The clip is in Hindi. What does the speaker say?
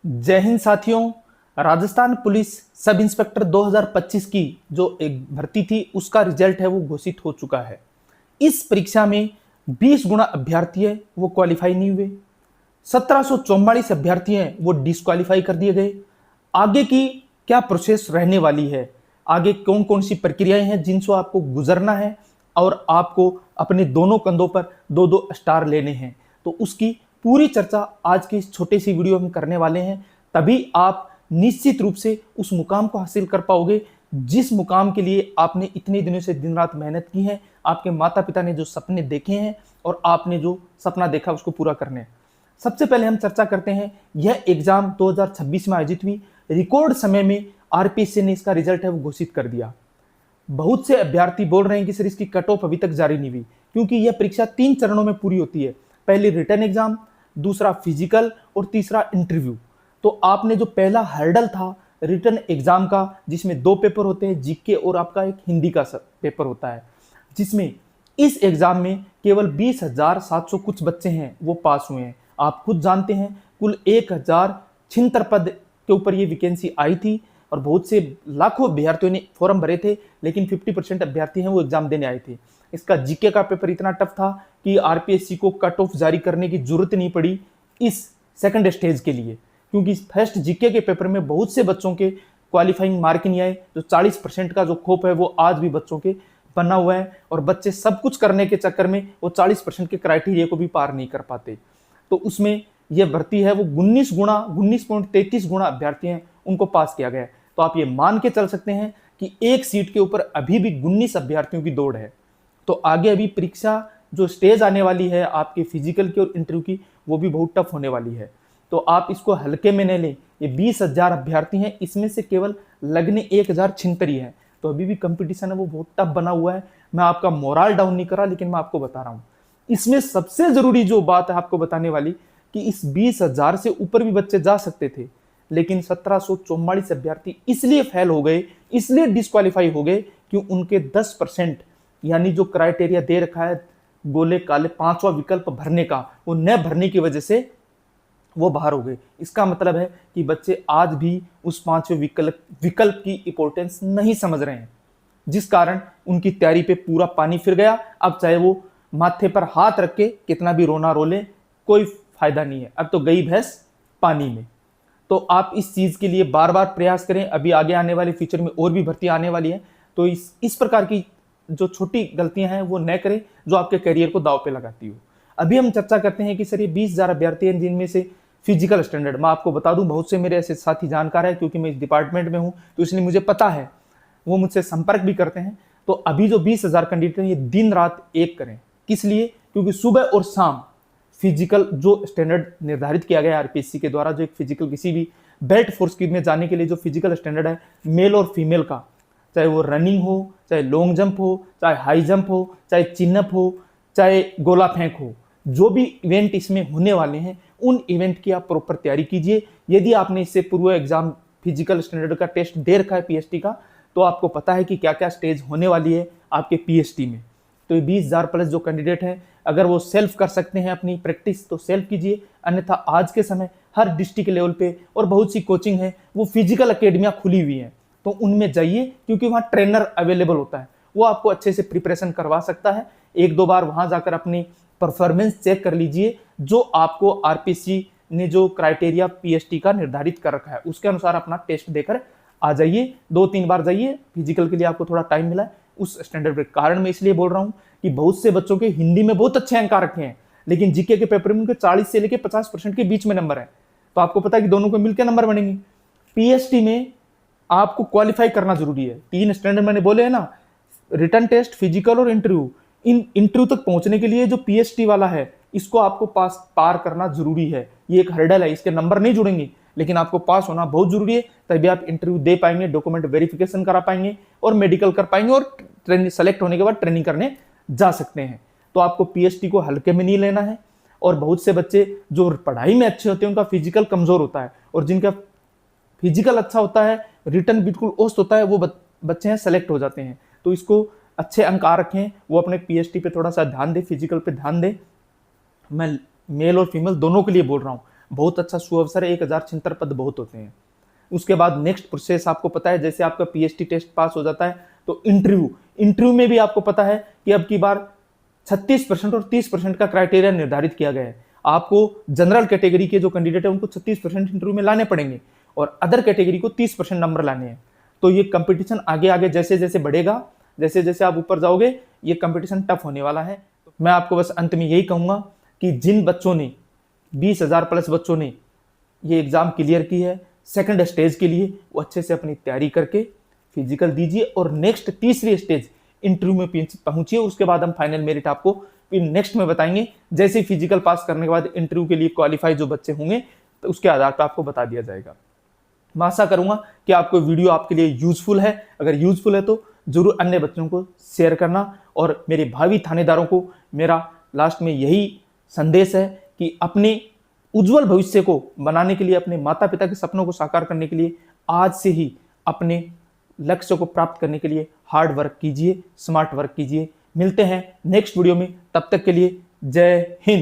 जय हिंद साथियों। राजस्थान पुलिस सब इंस्पेक्टर 2025 की जो एक भर्ती थी उसका रिजल्ट है वो घोषित हो चुका है। इस परीक्षा में 20 गुना अभ्यर्थी है वो क्वालिफाई नहीं हुए, 1744 अभ्यर्थी हैं वो डिस्क्वालीफाई कर दिए गए। आगे की क्या प्रोसेस रहने वाली है, आगे कौन कौन सी प्रक्रियाएं हैं जिनसे आपको गुजरना है और आपको अपने दोनों कंधों पर दो दो स्टार लेने हैं, तो उसकी पूरी चर्चा आज के इस छोटे सी वीडियो में करने वाले हैं। तभी आप निश्चित रूप से उस मुकाम को हासिल कर पाओगे जिस मुकाम के लिए आपने इतने दिनों से दिन रात मेहनत की है, आपके माता पिता ने जो सपने देखे हैं और आपने जो सपना देखा उसको पूरा करने। सबसे पहले हम चर्चा करते हैं, यह एग्जाम 2026 में आयोजित हुई। रिकॉर्ड समय में आरपीएससी ने इसका रिजल्ट है वो घोषित कर दिया। बहुत से अभ्यर्थी बोल रहे हैं कि सर इसकी कट ऑफ अभी तक जारी नहीं हुई, क्योंकि यह परीक्षा 3 चरणों में पूरी होती है। पहले रिटन एग्जाम, दूसरा फिजिकल और तीसरा इंटरव्यू। तो आपने जो पहला हर्डल था रिटन एग्जाम का, जिसमें 2 पेपर होते हैं, जीके और आपका एक हिंदी का पेपर होता है, जिसमें इस एग्जाम में केवल 20,700 कुछ बच्चे हैं वो पास हुए हैं। आप खुद जानते हैं कुल 1076 पद के ऊपर ये वैकेंसी आई थी और बहुत से लाखों अभ्यर्थियों ने फॉर्म भरे थे, लेकिन 50% अभ्यर्थी हैं वो एग्जाम देने आए थे। इसका जीके का पेपर इतना टफ था कि आरपीएससी को कट ऑफ जारी करने की जरूरत नहीं पड़ी इस सेकंड स्टेज के लिए, क्योंकि फर्स्ट जीके के पेपर में बहुत से बच्चों के क्वालिफाइंग मार्क नहीं आए। जो 40% का जो खोप है वो आज भी बच्चों के बना हुआ है और बच्चे सब कुछ करने के चक्कर में वो 40% के क्राइटेरिया को भी पार नहीं कर पाते। तो उसमें यह भर्ती है वो 19.33 गुना अभ्यर्थी हैं उनको पास किया गया है। तो आप ये मान के चल सकते हैं कि एक सीट के ऊपर अभी भी 19 अभ्यर्थियों की दौड़ है। तो आगे अभी परीक्षा जो स्टेज आने वाली है आपके फिजिकल की और इंटरव्यू की, वो भी बहुत टफ होने वाली है। तो आप इसको हल्के में न लें। ये 20,000 अभ्यर्थी हैं, इसमें से केवल लगने 1,076 ही है। तो अभी भी कंपटीशन है वो बहुत टफ बना हुआ है। मैं आपका मोरल डाउन नहीं कर रहा, लेकिन मैं आपको बता रहा हूँ इसमें सबसे जरूरी जो बात है आपको बताने वाली, कि इस 20,000 से ऊपर भी बच्चे जा सकते थे, लेकिन 1744 अभ्यर्थी इसलिए फेल हो गए, इसलिए डिस्क्वालीफाई हो गए कि उनके 10% यानी जो क्राइटेरिया दे रखा है गोले काले 5वां विकल्प भरने का, वो न भरने की वजह से वो बाहर हो गए। इसका मतलब है कि बच्चे आज भी उस 5वें विकल्प की इंपॉर्टेंस नहीं समझ रहे हैं, जिस कारण उनकी तैयारी पे पूरा पानी फिर गया। अब चाहे वो माथे पर हाथ रख के कितना भी रोना रो ले, कोई फायदा नहीं है, अब तो गई भैंस पानी में। तो आप इस चीज के लिए बार बार प्रयास करें। अभी आगे आने वाले फ्यूचर में और भी भर्ती आने वाली है, तो इस प्रकार की जो छोटी गलतियां हैं वो न करें जो आपके करियर को दांव पे लगाती हो। अभी हम चर्चा करते हैं कि सर ये 20,000 अभ्यर्थी हैं जिनमें से फिजिकल स्टैंडर्ड, मैं आपको बता दूं बहुत से मेरे ऐसे साथी जानकार है, क्योंकि मैं इस डिपार्टमेंट में हूं तो इसलिए मुझे पता है, वो मुझसे संपर्क भी करते हैं। तो अभी जो 20,000 कैंडिडेट हैं ये दिन रात एक करें। किस लिए? क्योंकि सुबह और शाम फिजिकल जो स्टैंडर्ड निर्धारित किया गया है आरपीएससी के द्वारा, जो एक फिजिकल किसी भी बेल्ट फोर्स में जाने के लिए जो फिजिकल स्टैंडर्ड है मेल और फीमेल का, चाहे वो रनिंग हो, चाहे लॉन्ग जंप हो, चाहे हाई जंप हो, चाहे चिनअप हो, चाहे गोला फेंक हो, जो भी इवेंट इसमें होने वाले हैं उन इवेंट की आप प्रॉपर तैयारी कीजिए। यदि आपने इससे पूर्व एग्जाम फिजिकल स्टैंडर्ड का टेस्ट दे रखा है पीएसटी का, तो आपको पता है कि क्या क्या स्टेज होने वाली है आपके पीएसटी में। तो ये 20,000 प्लस जो कैंडिडेट हैं, अगर वो सेल्फ कर सकते हैं अपनी प्रैक्टिस तो सेल्फ कीजिए, अन्यथा आज के समय हर डिस्ट्रिक्ट लेवल पे और बहुत सी कोचिंग है वो फिजिकल अकेडमियां खुली हुई हैं, तो उनमें जाइए, क्योंकि वहाँ ट्रेनर अवेलेबल होता है, वो आपको अच्छे से प्रिपरेशन करवा सकता है। 1-2 बार वहाँ जाकर अपनी परफॉर्मेंस चेक कर लीजिए, जो आपको आरपीएससी ने जो क्राइटेरिया पीएसटी का निर्धारित कर रखा है उसके अनुसार अपना टेस्ट देकर आ जाइए। 2-3 बार जाइए, फिजिकल के लिए आपको थोड़ा टाइम मिला है उस स्टैंडर्ड के कारण। मैं इसलिए बोल रहा हूँ कि बहुत से बच्चों के हिंदी में बहुत अच्छे अंक आ रखे हैं, लेकिन जीके के पेपर में उनके 40 से लेकर 50% के बीच में नंबर है। तो आपको पता है कि दोनों को मिलकर नंबर बनेंगे। पीएसटी में आपको क्वालिफाई करना जरूरी है। 3 स्टैंडर्ड मैंने बोले हैं ना, रिटन टेस्ट, फिजिकल और इंटरव्यू। इन इंटरव्यू तक पहुंचने के लिए जो पीएसटी वाला है इसको आपको पार करना जरूरी है। ये एक हर्डल है, इसके नंबर नहीं जुड़ेंगे, लेकिन आपको पास होना बहुत जरूरी है, तभी आप इंटरव्यू दे पाएंगे, डॉक्यूमेंट वेरिफिकेशन करा पाएंगे और मेडिकल कर पाएंगे और ट्रेनिंग सेलेक्ट होने के बाद ट्रेनिंग करने जा सकते हैं। तो आपको पीएसटी को हल्के में नहीं लेना है। और बहुत से बच्चे जो पढ़ाई में अच्छे होते हैं उनका फिजिकल कमजोर होता है, और जिनका फिजिकल अच्छा होता है, रिटर्न बिल्कुल औसत होता है, वो बच्चे हैं सेलेक्ट हो जाते हैं। तो इसको अच्छे अंक आ रखें, वो अपने पीएसटी पे थोड़ा सा ध्यान दे, फिजिकल पे ध्यान दे। मैं मेल और फीमेल दोनों के लिए बोल रहा हूँ। बहुत अच्छा सुअवसर है, 1076 पद बहुत होते हैं। उसके बाद नेक्स्ट प्रोसेस आपको पता है, जैसे आपका पीएचडी टेस्ट पास हो जाता है तो इंटरव्यू में भी आपको पता है कि अब की बार 36% और 30% का क्राइटेरिया निर्धारित किया गया है। आपको जनरल कैटेगरी के जो कैंडिडेट है उनको 36% इंटरव्यू में लाने पड़ेंगे और अदर कैटेगरी को 30% नंबर लाने हैं। तो ये कंपटीशन आगे आगे जैसे जैसे बढ़ेगा, जैसे जैसे आप ऊपर जाओगे, ये कंपटीशन टफ होने वाला है। तो मैं आपको बस अंत में यही कहूंगा कि जिन बच्चों ने 20,000 प्लस बच्चों ने ये एग्जाम क्लियर की है सेकंड स्टेज के लिए, वो अच्छे से अपनी तैयारी करके फिजिकल दीजिए और नेक्स्ट तीसरी स्टेज इंटरव्यू में पहुंचिए। उसके बाद हम फाइनल मेरिट आपको नेक्स्ट में बताएंगे। जैसे फिजिकल पास करने के बाद इंटरव्यू के लिए क्वालिफाई जो बच्चे होंगे तो उसके आधार पर आपको बता दिया जाएगा। मैं आशा करूंगा कि आपको वीडियो आपके लिए यूजफुल है। अगर यूजफुल है तो जरूर अन्य बच्चों को शेयर करना। और मेरे भावी थानेदारों को मेरा लास्ट में यही संदेश है कि अपने उज्जवल भविष्य को बनाने के लिए, अपने माता पिता के सपनों को साकार करने के लिए आज से ही अपने लक्ष्य को प्राप्त करने के लिए हार्ड वर्क कीजिए, स्मार्ट वर्क कीजिए। मिलते हैं नेक्स्ट वीडियो में, तब तक के लिए जय हिंद।